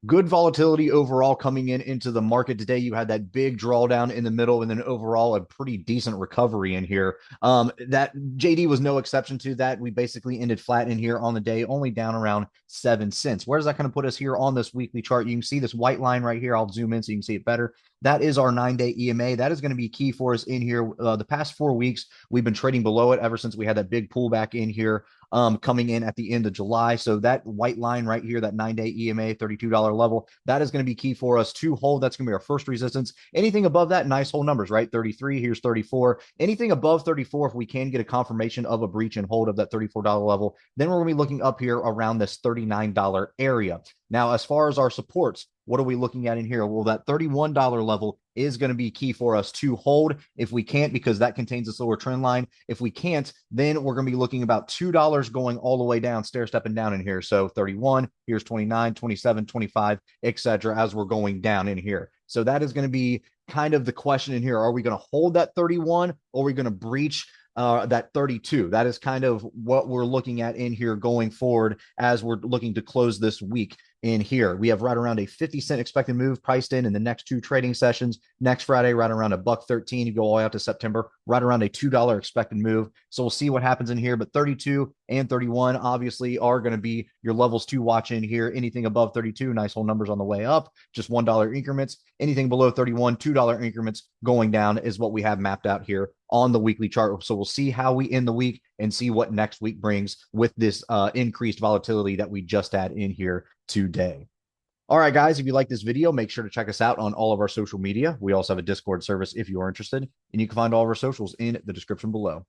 Good volatility overall coming into the market today. You had that big drawdown in the middle, and then overall a pretty decent recovery in here. That JD was no exception to that. We basically ended flat in here on the day, only down around 7 cents. Where does that kind of put us here on this weekly chart? You can see this white line right here. I'll zoom in so you can see it better. That is our 9-day EMA. That is going to be key for us in here. The past 4 weeks, we've been trading below it ever since we had that big pullback in here coming in at the end of July. So that white line right here, that 9-day EMA, $32 level, that is going to be key for us to hold. That's going to be our first resistance. Anything above that, nice whole numbers, right? 33, here's 34. Anything above 34, if we can get a confirmation of a breach and hold of that $34 level, then we're going to be looking up here around this $39 area. Now, as far as our supports, what are we looking at in here? Well, that $31 level is going to be key for us to hold. If we can't, because that contains a slower trend line. If we can't, then we're going to be looking about $2 going all the way down, stair stepping down in here. So 31, here's 29, 27, 25, etc. as we're going down in here. So that is going to be kind of the question in here. Are we going to hold that 31 or are we going to breach that 32? That is kind of what we're looking at in here going forward as we're looking to close this week in here. We have right around a 50-cent expected move priced in the next two trading sessions. Next Friday, right around $1.13. You go all the way out to September, right around a $2 expected move. So we'll see what happens in here. But 32 and 31 obviously are going to be your levels to watch in here. Anything above 32, nice whole numbers on the way up, just $1 increments. Anything below 31, $2 increments going down is what we have mapped out here on the weekly chart. So we'll see how we end the week and see what next week brings with this increased volatility that we just had in here today. All right, guys, if you like this video, make sure to check us out on all of our social media. We also have a Discord service if you are interested, and you can find all of our socials in the description below.